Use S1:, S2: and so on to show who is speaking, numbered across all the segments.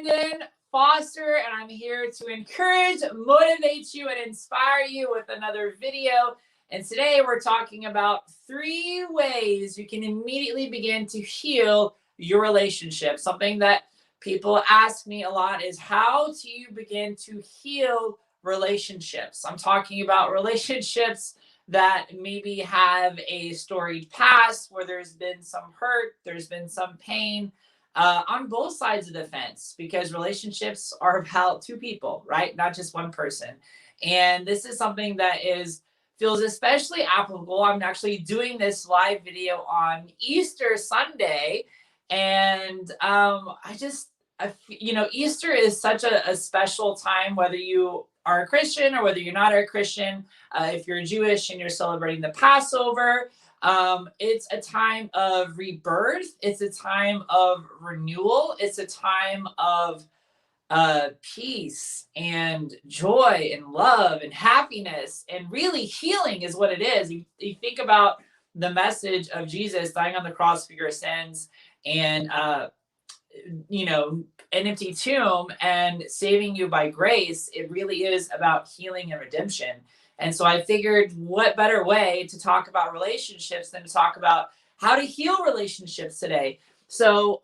S1: Brandon Foster, and I'm here to encourage, motivate you, and inspire you with another video. And today we're talking about 3 ways you can immediately begin to heal your relationship. Something that people ask me a lot is, how do you begin to heal relationships? I'm talking about relationships that maybe have a storied past where there's been some hurt, there's been some pain, on both sides of the fence, because relationships are about 2 people, right? Not just one person. And this is something that feels especially applicable. I'm actually doing this live video on Easter Sunday, and Easter is such a special time, whether you are a Christian or whether you're not a Christian. If you're Jewish and you're celebrating the Passover, it's a time of rebirth. It's a time of renewal. It's a time of peace and joy and love and happiness, and really healing is what it is. You think about the message of Jesus dying on the cross for your sins, and an empty tomb, and saving you by grace. It really is about healing and redemption. And so I figured, what better way to talk about relationships than to talk about how to heal relationships today. So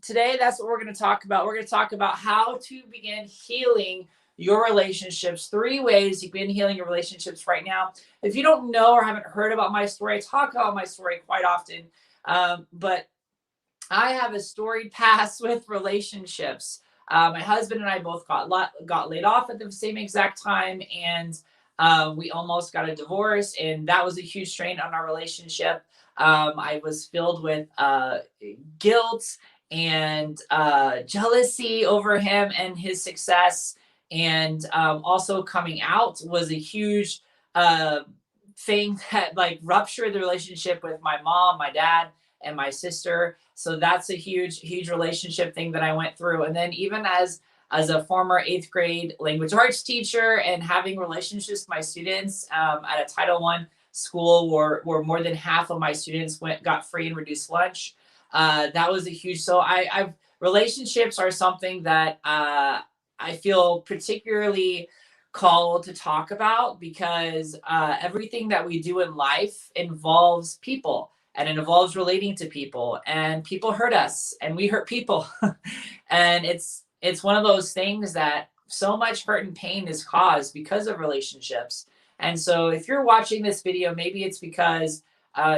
S1: today, that's what we're going to talk about. We're going to talk about how to begin healing your relationships. 3 ways you can begin healing your relationships right now. If you don't know or haven't heard about my story, I talk about my story quite often, but I have a storied past with relationships. My husband and I both got laid off at the same exact time, and we almost got a divorce, and that was a huge strain on our relationship. I was filled with guilt and jealousy over him and his success, and also coming out was a huge thing that ruptured the relationship with my mom, my dad, and my sister. So that's a huge relationship thing that I went through. And then even as a former 8th grade language arts teacher, and having relationships with my students at a Title I school where more than half of my students got free and reduced lunch. That was a huge, so I've relationships are something that I feel particularly called to talk about, because everything that we do in life involves people, and it involves relating to people, and people hurt us and we hurt people. And it's one of those things that so much hurt and pain is caused because of relationships. And so if you're watching this video, maybe it's because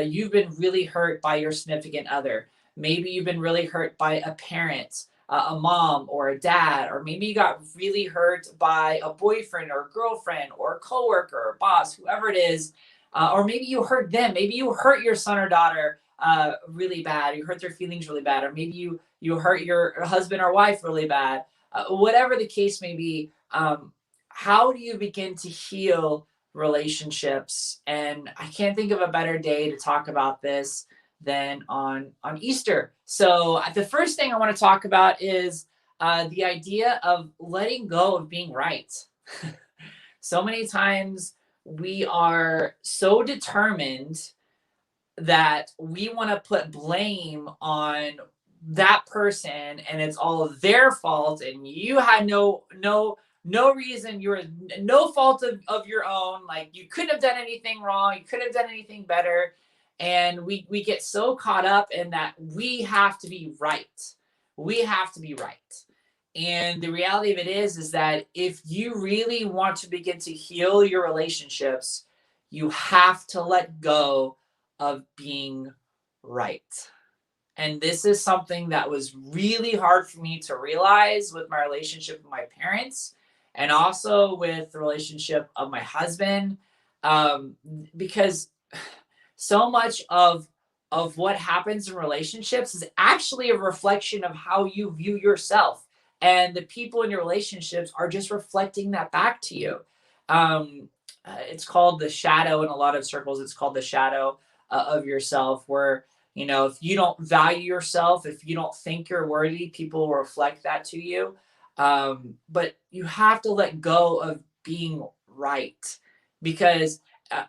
S1: you've been really hurt by your significant other. Maybe you've been really hurt by a parent, a mom or a dad, or maybe you got really hurt by a boyfriend or girlfriend or a coworker or boss, whoever it is. Or maybe you hurt them. Maybe you hurt your son or daughter really bad. You hurt their feelings really bad. Or maybe you hurt your husband or wife really bad. Whatever the case may be, how do you begin to heal relationships? And I can't think of a better day to talk about this than on Easter. So the first thing I want to talk about is the idea of letting go of being right. So many times we are so determined that we want to put blame on that person, and it's all of their fault, and you had no reason, you're no fault of your own, like you couldn't have done anything wrong, you couldn't have done anything better. And we get so caught up in that we have to be right. We have to be right. And the reality of it is that if you really want to begin to heal your relationships, you have to let go of being right. And this is something that was really hard for me to realize with my relationship with my parents, and also with the relationship of my husband, because so much of what happens in relationships is actually a reflection of how you view yourself. And the people in your relationships are just reflecting that back to you. It's called the shadow in a lot of circles. It's called the shadow of yourself, where, if you don't value yourself, if you don't think you're worthy, people will reflect that to you. But you have to let go of being right, because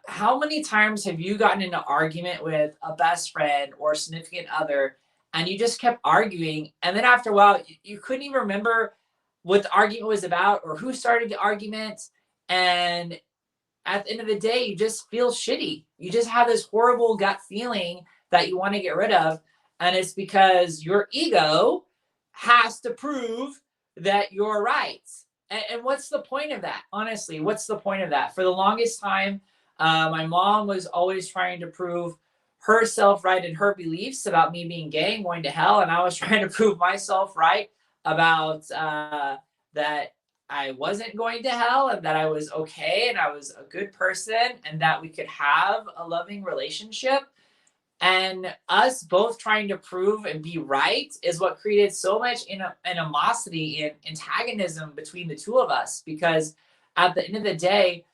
S1: how many times have you gotten into an argument with a best friend or a significant other, and you just kept arguing. And then after a while, you couldn't even remember what the argument was about or who started the argument. And at the end of the day, you just feel shitty. You just have this horrible gut feeling that you want to get rid of. And it's because your ego has to prove that you're right. And what's the point of that? Honestly, what's the point of that? For the longest time, my mom was always trying to prove herself right in her beliefs about me being gay and going to hell. And I was trying to prove myself right about that I wasn't going to hell and that I was okay and I was a good person and that we could have a loving relationship. And us both trying to prove and be right is what created so much animosity and antagonism between the two of us. Because at the end of the day,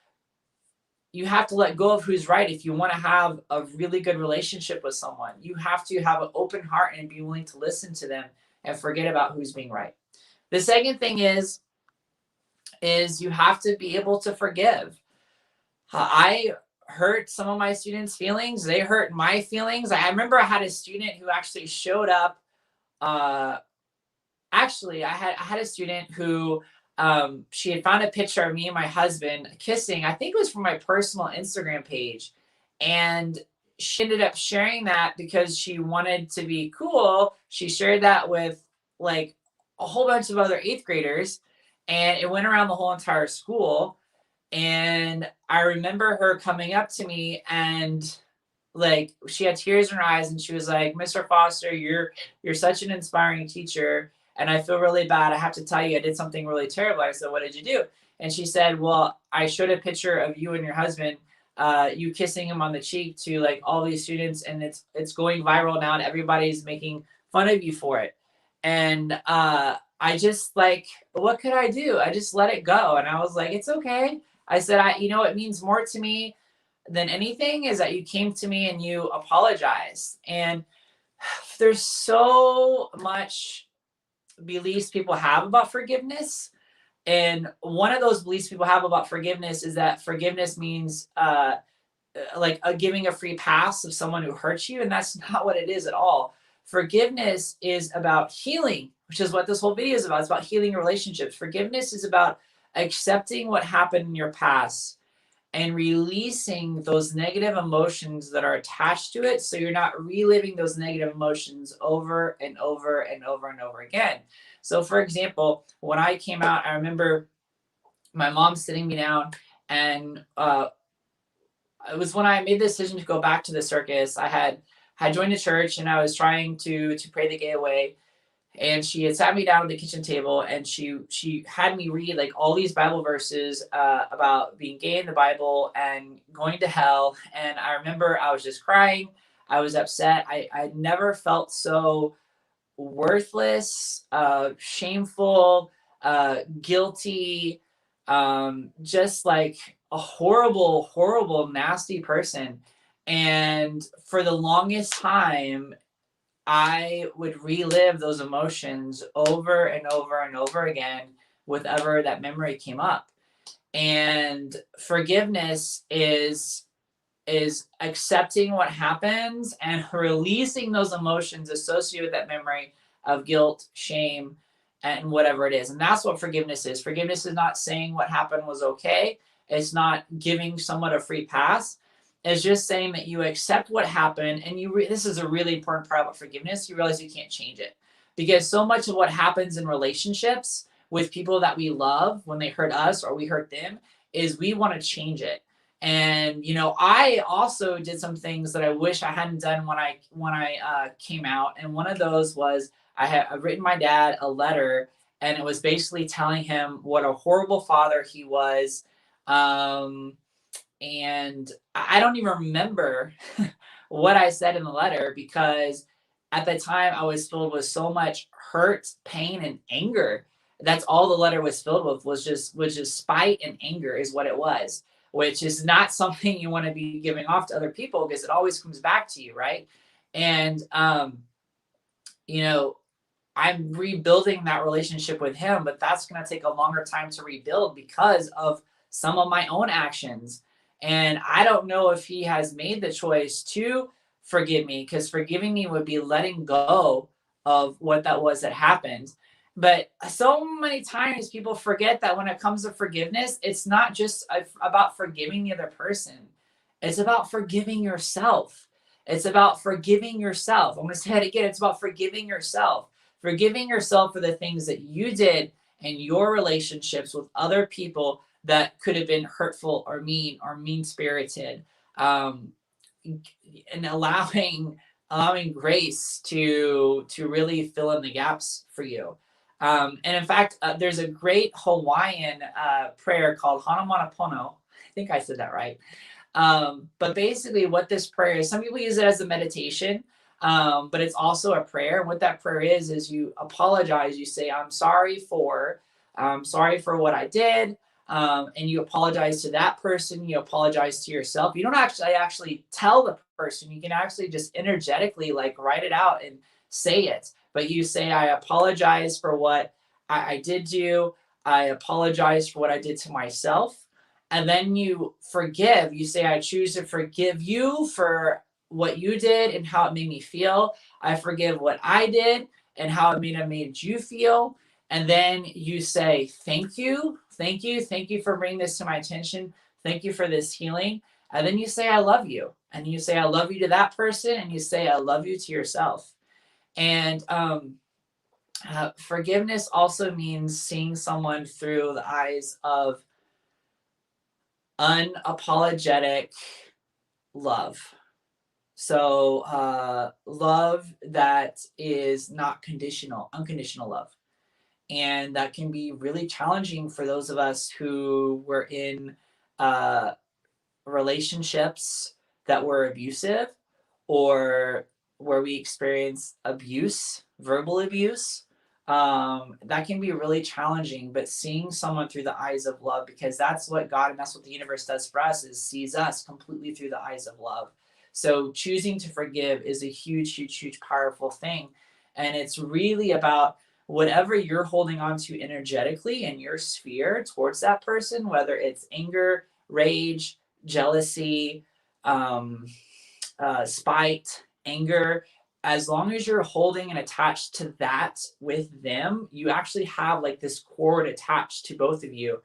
S1: you have to let go of who's right if you want to have a really good relationship with someone. You have to have an open heart and be willing to listen to them and forget about who's being right. The second thing is you have to be able to forgive. I hurt some of my students' feelings. They hurt my feelings. I remember I had a student who actually showed up. Actually, I had a student who she had found a picture of me and my husband kissing. I think it was from my personal Instagram page, and she ended up sharing that because she wanted to be cool. She shared that with like a whole bunch of other eighth graders, and it went around the whole entire school. And I remember her coming up to me and like she had tears in her eyes and she was like, "Mr. Foster, you're such an inspiring teacher. And I feel really bad. I have to tell you, I did something really terrible." I said, "What did you do?" And she said, "Well, I showed a picture of you and your husband, you kissing him on the cheek to like all these students, and it's going viral now, and everybody's making fun of you for it." And I just like, what could I do? I just let it go. And I was like, "It's okay." I said, it means more to me than anything is that you came to me and you apologized." And there's so much beliefs people have about forgiveness. And one of those beliefs people have about forgiveness is that forgiveness means giving a free pass of someone who hurts you. And that's not what it is at all. Forgiveness is about healing, which is what this whole video is about. It's about healing relationships. Forgiveness is about accepting what happened in your past and releasing those negative emotions that are attached to it, so you're not reliving those negative emotions over and over and over and over again. So for example, when I came out, I remember my mom sitting me down, and it was when I made the decision to go back to the circus. I had joined a church and I was trying to pray the gay away. And she had sat me down at the kitchen table and she had me read like all these Bible verses about being gay in the Bible and going to hell. And I remember I was just crying. I was upset. I never felt so worthless, shameful, guilty, just like a horrible, horrible, nasty person. And for the longest time, I would relive those emotions over and over and over again with ever that memory came up. And forgiveness is accepting what happens and releasing those emotions associated with that memory of guilt, shame, and whatever it is. And that's what forgiveness is. Forgiveness is not saying what happened was okay. It's not giving someone a free pass. It's just saying that you accept what happened, and this is a really important part about forgiveness. You realize you can't change it, because so much of what happens in relationships with people that we love when they hurt us or we hurt them is we want to change it. And I also did some things that I wish I hadn't done when I came out. And one of those was I've written my dad a letter, and it was basically telling him what a horrible father he was. And I don't even remember what I said in the letter, because at the time I was filled with so much hurt, pain, and anger. That's all the letter was filled with, was just spite and anger is what it was, which is not something you want to be giving off to other people, because it always comes back to you, right? And I'm rebuilding that relationship with him, but that's going to take a longer time to rebuild because of some of my own actions. And I don't know if he has made the choice to forgive me, because forgiving me would be letting go of what that was that happened. But so many times people forget that when it comes to forgiveness, it's not just about forgiving the other person. It's about forgiving yourself. It's about forgiving yourself. I'm going to say it again. It's about forgiving yourself. Forgiving yourself for the things that you did in your relationships with other people that could have been hurtful or mean spirited. Um, and allowing grace to really fill in the gaps for you. And in fact, there's a great Hawaiian prayer called Hanamanapono. I think I said that right. But basically, what this prayer is, some people use it as a meditation, but it's also a prayer. And what that prayer is you apologize. You say, I'm sorry for what I did. And you apologize to that person. You apologize to yourself. You don't actually tell the person. You can actually just energetically like write it out and say it. But you say, I apologize for what I did do. I apologize for what I did to myself. And then you forgive. You say, I choose to forgive you for what you did and how it made me feel. I forgive what I did and how it made you feel. And then you say, thank you for bringing this to my attention. Thank you for this healing. And then you say, I love you. And you say, I love you to that person. And you say, I love you to yourself. And forgiveness also means seeing someone through the eyes of unapologetic love. So love that is not conditional, unconditional love. And that can be really challenging for those of us who were in uh, relationships that were abusive, or where we experience abuse, verbal abuse. That can be really challenging, but seeing someone through the eyes of love, because that's what God and that's what the universe does for us, is sees us completely through the eyes of love. So choosing to forgive is a huge powerful thing. And it's really about whatever you're holding on to energetically in your sphere towards that person, whether it's anger, rage, jealousy, um, spite, anger. As long as you're holding and attached to that with them, you actually have like this cord attached to both of you.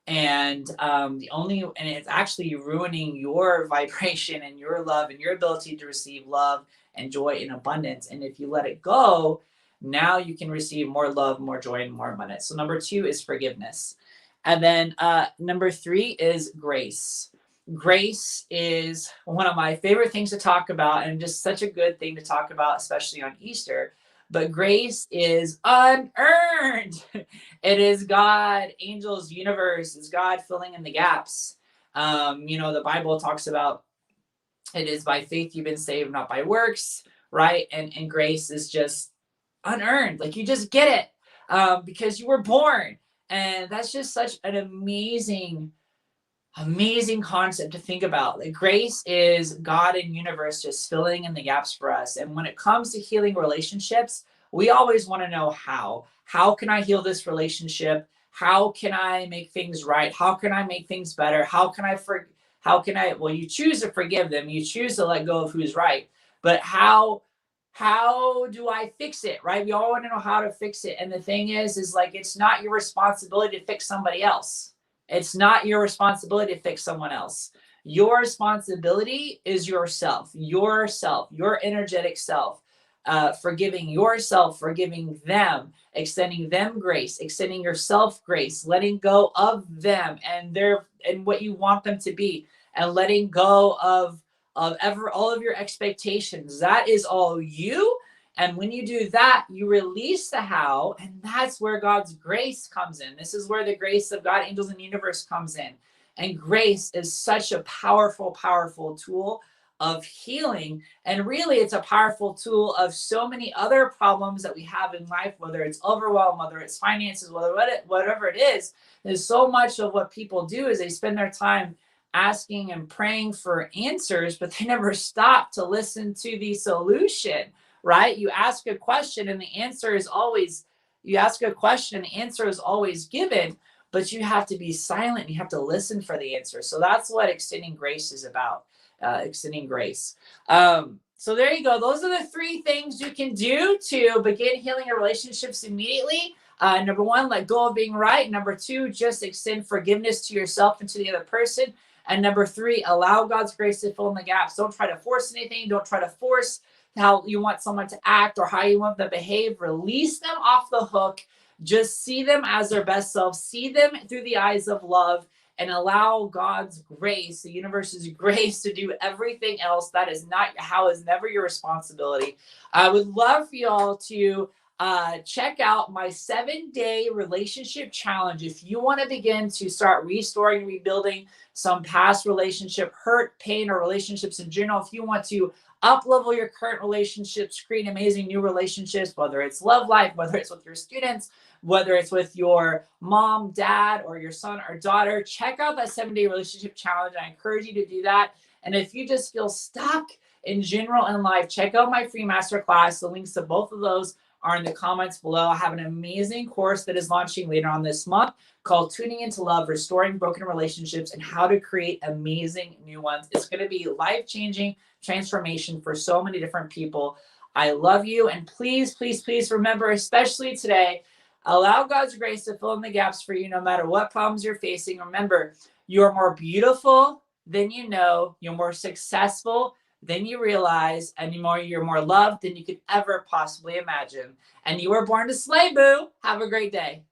S1: And it's actually ruining your vibration and your love and your ability to receive love and joy in abundance. And if you let it go, now you can receive more love, more joy, and more abundance. So number 2 is forgiveness. And then number 3 is grace. Grace is one of my favorite things to talk about, and just such a good thing to talk about, especially on Easter. But grace is unearned. It is God, angels, universe, is God filling in the gaps. The Bible talks about it is by faith you've been saved, not by works, right? And grace is just unearned. Like you just get it because you were born. And that's just such an amazing concept to think about. Like grace is God and universe just filling in the gaps for us. And when it comes to healing relationships, we always want to know how can I heal this relationship? How can I make things right? How can I make things better? Well, you choose to forgive them, you choose to let go of who's right, but how do I fix it, right? We all want to know how to fix it. And the thing is like, it's not your responsibility to fix somebody else. It's not your responsibility to fix someone else. Your responsibility is yourself, your energetic self, forgiving yourself, forgiving them, extending them grace, extending yourself grace, letting go of them and what you want them to be, and letting go of all of your expectations. That is all you. And when you do that, you release the how, and that's where God's grace comes in. This is where the grace of God, angels, and the universe comes in. And grace is such a powerful tool of healing. And really, it's a powerful tool of so many other problems that we have in life, whether it's overwhelm, whether it's finances, whatever it is. There's so much of what people do is they spend their time asking and praying for answers, but they never stop to listen to the solution, right? You ask a question and the answer is always given, but you have to be silent. You have to listen for the answer. So that's what extending grace is about. Extending grace. So there you go. Those are the 3 things you can do to begin healing your relationships immediately. Number 1, let go of being right. Number 2, just extend forgiveness to yourself and to the other person. And number 3, allow God's grace to fill in the gaps. Don't try to force anything. Don't try to force how you want someone to act or how you want them to behave. Release them off the hook. Just see them as their best self. See them through the eyes of love, and allow God's grace, the universe's grace, to do everything else. That is not how is never your responsibility. I would love for y'all to check out my 7-day relationship challenge. If you want to begin to start restoring, rebuilding some past relationship hurt, pain, or relationships in general, if you want to up level your current relationships, create amazing new relationships, whether it's love life, whether it's with your students, whether it's with your mom, dad, or your son or daughter, check out that 7-day relationship challenge. I encourage you to do that. And if you just feel stuck in general in life, check out my free masterclass. The links to both of those are in the comments below. I have an amazing course that is launching later on this month called Tuning into Love, Restoring Broken Relationships, and How to Create Amazing New Ones. It's going to be life-changing transformation for so many different people. I love you. And please, please, please remember, especially today, allow God's grace to fill in the gaps for you no matter what problems you're facing. Remember, you're more beautiful than you know. You're more successful than you realize, and you're more loved than you could ever possibly imagine. And you were born to slay, boo. Have a great day.